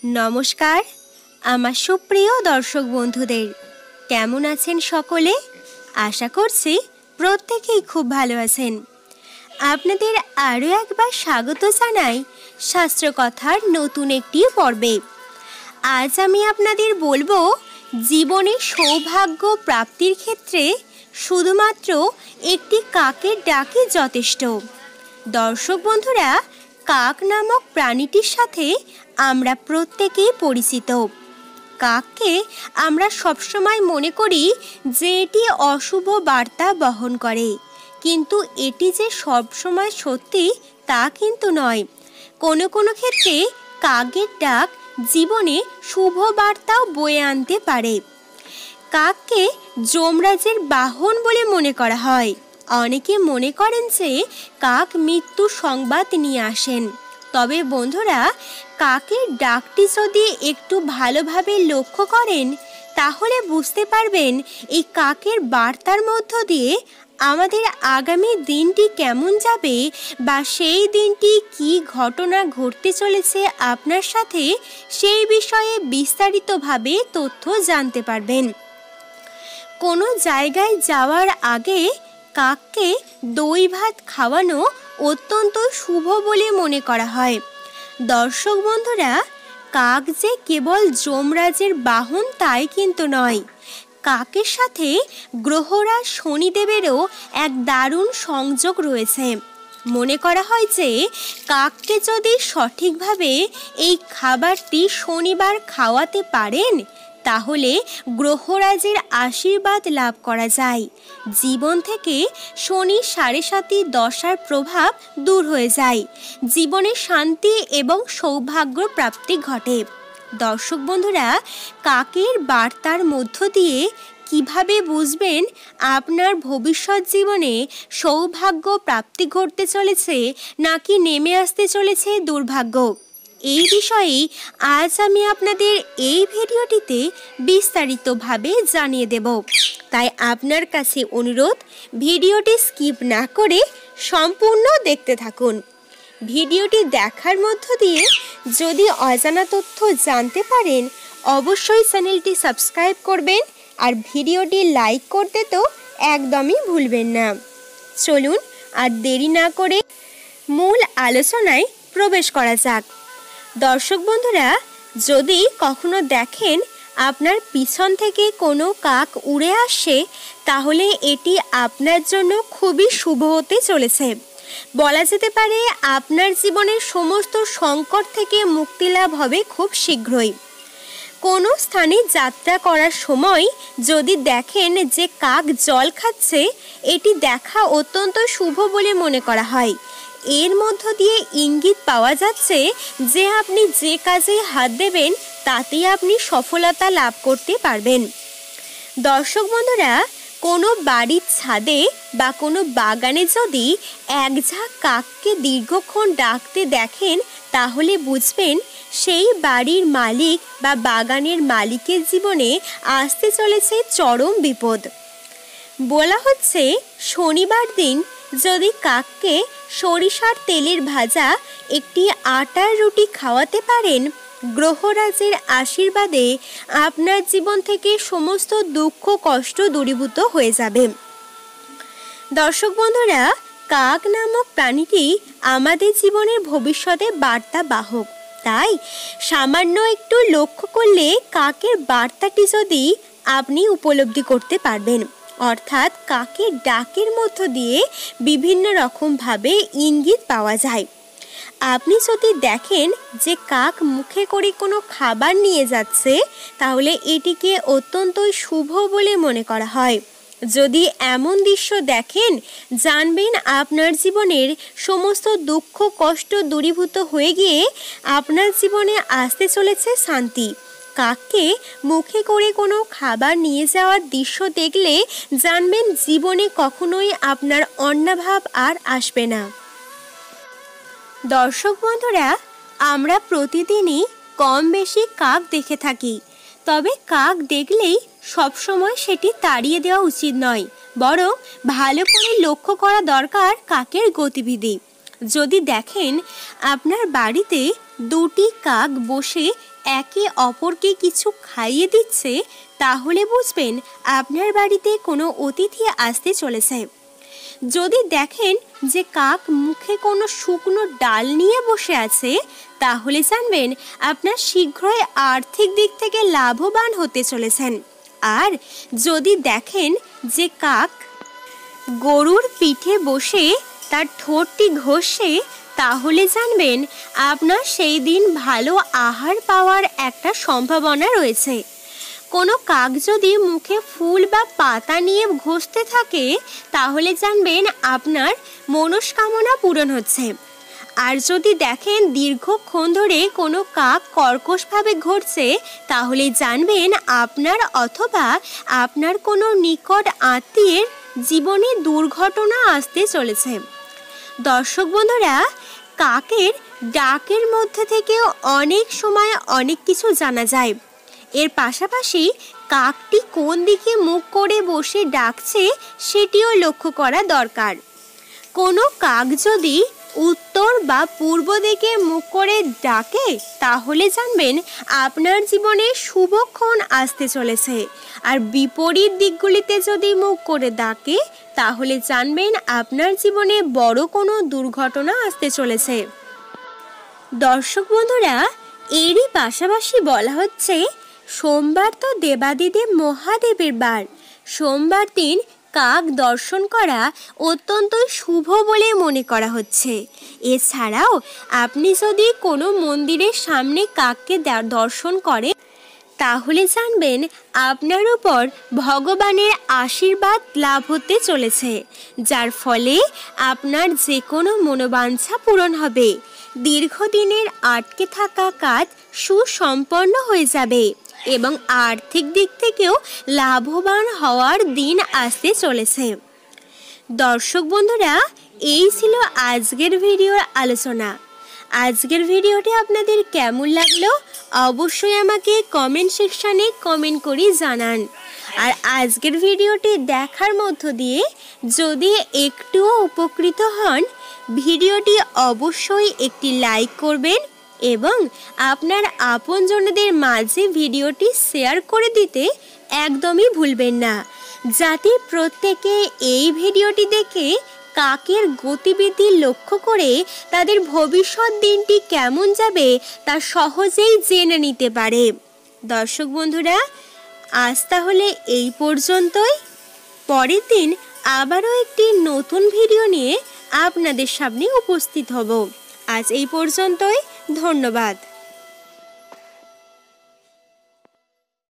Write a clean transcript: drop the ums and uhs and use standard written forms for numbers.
নমস্কার আমার সুপ্রিয় দর্শক বন্ধুদের, কেমন আছেন সকলে? আশা করছি প্রত্যেকেই খুব ভালো আছেন। আপনাদের আরও একবার স্বাগত জানাই শাস্ত্রকথার নতুন একটি পর্বে। আজ আমি আপনাদের বলবো, জীবনে সৌভাগ্য প্রাপ্তির ক্ষেত্রে শুধুমাত্র একটি কাকের ডাকই যথেষ্ট। দর্শক বন্ধুরা, কাক নামক প্রাণীটির সাথে আমরা প্রত্যেকেই পরিচিত। কাককে আমরা সবসময় মনে করি যে এটি অশুভ বার্তা বহন করে, কিন্তু এটি যে সবসময় সত্যি তা কিন্তু নয়। কোনো কোনো ক্ষেত্রে কাকের ডাক জীবনে শুভ বার্তাও বয়ে আনতে পারে। কাককে যমরাজের বাহন বলে মনে করা হয়। অনেকে মনে করেন যে কাক মৃত্যু সংবাদ নিয়ে আসেন। তবে বন্ধুরা, কাকের ডাকটি যদি একটু ভালোভাবে লক্ষ্য করেন তাহলে বুঝতে পারবেন এই কাকের বার্তার মধ্য দিয়ে আমাদের আগামী দিনটি কেমন যাবে, বা সেই দিনটি কি ঘটনা ঘটতে চলেছে আপনার সাথে, সেই বিষয়ে বিস্তারিতভাবে তথ্য জানতে পারবেন। কোনো জায়গায় যাওয়ার আগে কাককে দই ভাত খাওয়ানো অত্যন্ত শুভ বলে মনে করা হয়। দর্শক বন্ধুরা, কাক যে কেবল যমরাজের বাহন তাই কিন্তু নয়। কাকের সাথে গ্রহরাজ শনিদেবেরও এক দারুণ সংযোগ রয়েছে। মনে করা হয় যে কাককে যদি সঠিকভাবে এই খাবারটি শনিবার খাওয়াতে পারেন তাহলে গ্রহরাজের আশীর্বাদ লাভ করা যায়। জীবন থেকে শনি ৭.৭ দশার প্রভাব দূর হয়ে যায়। জীবনে শান্তি এবং সৌভাগ্য প্রাপ্তি ঘটে। দর্শক বন্ধুরা, কাকের বার্তার মধ্য দিয়ে কিভাবে বুঝবেন আপনার ভবিষ্যৎ জীবনে সৌভাগ্য প্রাপ্তি ঘটতে চলেছে নাকি নেমে আসতে চলেছে দুর্ভাগ্য, এই বিষয়ে আজ আমি আপনাদের এই ভিডিওটিতে বিস্তারিতভাবে জানিয়ে দেব। তাই আপনার কাছে অনুরোধ, ভিডিওটি স্কিপ না করে সম্পূর্ণ দেখতে থাকুন। ভিডিওটি দেখার মধ্য দিয়ে যদি অজানা তথ্য জানতে পারেন অবশ্যই চ্যানেলটি সাবস্ক্রাইব করবেন, আর ভিডিওটি লাইক করতে তো একদমই ভুলবেন না। চলুন আর দেরি না করে মূল আলোচনায় প্রবেশ করা যাক। দর্শক বন্ধুরা, যদি কখনো দেখেন আপনার পিছন থেকে কোনো কাক উড়ে আসে তাহলে এটি আপনার জন্য খুবই শুভ হতে চলেছে। বলা যেতে পারে আপনার জীবনের সমস্ত সংকট থেকে মুক্তি লাভ হবে খুব শীঘ্রই। কোনো স্থানে যাত্রা করার সময় যদি দেখেন যে কাক জল খাচ্ছে, এটি দেখা অত্যন্ত শুভ বলে মনে করা হয়। এর মধ্য দিয়ে ইঙ্গিত পাওয়া যাচ্ছে যে আপনি যে কাজে হাত দেবেন তাতেই আপনি সফলতা লাভ করতে পারবেন। দর্শক বন্ধুরা, কোনো বাড়ির ছাদে বা কোনো বাগানে যদি এক ঝাঁক কাককে দীর্ঘক্ষণ ডাকতে দেখেন তাহলে বুঝবেন সেই বাড়ির মালিক বা বাগানের মালিকের জীবনে আসতে চলেছে চরম বিপদ। বলা হচ্ছে শনিবার দিন যদি কাককে সরিষার তেলের ভাজা একটি আটার রুটি খাওয়াতে পারেন, গ্রহরাজের আশীর্বাদে আপনার জীবন থেকে সমস্ত দুঃখ কষ্ট দূরীভূত হয়ে যাবে। দর্শক বন্ধুরা, কাক নামক প্রাণীটি আমাদের জীবনের ভবিষ্যতে বার্তা বাহক। তাই সামান্য একটু লক্ষ্য করলে কাকের বার্তাটি যদি আপনি উপলব্ধি করতে পারবেন, অর্থাৎ কাকের ডাকের মধ্য দিয়ে বিভিন্ন রকমভাবে ইঙ্গিত পাওয়া যায়। আপনি যদি দেখেন যে কাক মুখে করে কোনো খাবার নিয়ে যাচ্ছে তাহলে এটিকে অত্যন্ত শুভ বলে মনে করা হয়। যদি এমন দৃশ্য দেখেন জানবেন আপনার জীবনের সমস্ত দুঃখ কষ্ট দূরীভূত হয়ে গিয়ে আপনার জীবনে আসতে চলেছে শান্তি। কাককে মুখে করে কোনো খাবার নিয়ে যাওয়ার দৃশ্য দেখলে জানবেন জীবনে কখনোই আপনার অন্নাভাব আর আসবে না। দর্শক বন্ধুরা, আমরা প্রতিদিনই কম বেশি কাক দেখে থাকি। তবে কাক দেখলেই সবসময় সেটি তাড়িয়ে দেওয়া উচিত নয়, বরং ভালো করে লক্ষ্য করা দরকার কাকের গতিবিধি। যদি দেখেন আপনার বাড়িতে দুটি কাক বসে একে অপরকে কিছু খাইয়ে দিচ্ছে, তাহলে বুঝবেন আপনার বাড়িতে কোনো অতিথি আসতে চলেছে। যদি দেখেন যে কাক মুখে কোনো শুকনো ডাল নিয়ে বসে আছে, তাহলে জানবেন আপনার শীঘ্রই আর্থিক দিক থেকে লাভবান হতে চলেছেন। আর যদি দেখেন যে কাক গরুর পিঠে বসে তার ঠোঁটটি ঘষে, তাহলে জানবেন আপনার সেই দিন ভালো আহার পাওয়ার একটা সম্ভাবনা রয়েছে। কোনো কাক যদি মুখে ফুল বা পাতা নিয়ে ঘষতে থাকে, তাহলে জানবেন আপনার মনস্কামনা পূরণ হচ্ছে। আর যদি দেখেন দীর্ঘক্ষণ ধরে কোনো কাক কর্কশভাবে ঘুরছে, তাহলে জানবেন আপনার অথবা আপনার কোনো নিকট আত্মীয়ের জীবনে দুর্ঘটনা আসতে চলেছে। দর্শক বন্ধুরা, কাকের ডাকের মধ্যে থেকেও অনেক সময় অনেক কিছু জানা যায়। এর পাশাপাশি কাকটি কোন দিকে মুখ করে বসে ডাকছে সেটিও লক্ষ্য করা দরকার। কোনো কাক যদি উত্তর বা পূর্ব দিকে মুখ করে ডাকে, তাহলে জানবেন আপনার জীবনে শুভক্ষণ আসতে চলেছে। আর বিপরীত দিকগুলিতে যদি মুখ করে ডাকে, তাহলে জানবেন আপনার জীবনে বড় কোনো দুর্ঘটনা আসতে চলেছে। দর্শক বন্ধুরা, এরই পাশাপাশি বলা হচ্ছে সোমবার তো দেবাদিদেব মহাদেবের বার। সোমবার দিন কাক দর্শন করা অত্যন্ত শুভ বলে মনে করা হচ্ছে। এছাড়াও আপনি যদি কোনো মন্দিরের সামনে কাককে দর্শন করেন, তাহলে জানবেন আপনার উপর ভগবানের আশীর্বাদ লাভ হতে চলেছে, যার ফলে আপনার যে কোনো মনোবাঞ্ছা পূরণ হবে। দীর্ঘদিনের আটকে থাকা কাজ সুসম্পন্ন হয়ে যাবে এবং আর্থিক দিক থেকেও লাভবান হওয়ার দিন আসতে চলেছে। দর্শক বন্ধুরা, এই ছিল আজকের ভিডিওর আলোচনা। আজকের ভিডিওটি আপনাদের কেমন লাগলো অবশ্যই আমাকে কমেন্ট সেকশানে কমেন্ট করে জানান। আর আজকের ভিডিওটি দেখার মধ্য দিয়ে যদি একটুও উপকৃত হন, ভিডিওটি অবশ্যই একটি লাইক করবেন এবং আপনার আপনজনদের মাঝে ভিডিওটি শেয়ার করে দিতে একদমই ভুলবেন না, যাতে প্রত্যেকে এই ভিডিওটি দেখে কাকের গতিবিধি লক্ষ্য করে তাদের ভবিষ্যৎ দিনটি কেমন যাবে তা সহজেই জেনে নিতে পারে। দর্শক বন্ধুরা, আজ তাহলে এই পর্যন্তই। পরের দিন আবারও একটি নতুন ভিডিও নিয়ে আপনাদের সামনে উপস্থিত হব। আজ এই পর্যন্তই, ধন্যবাদ।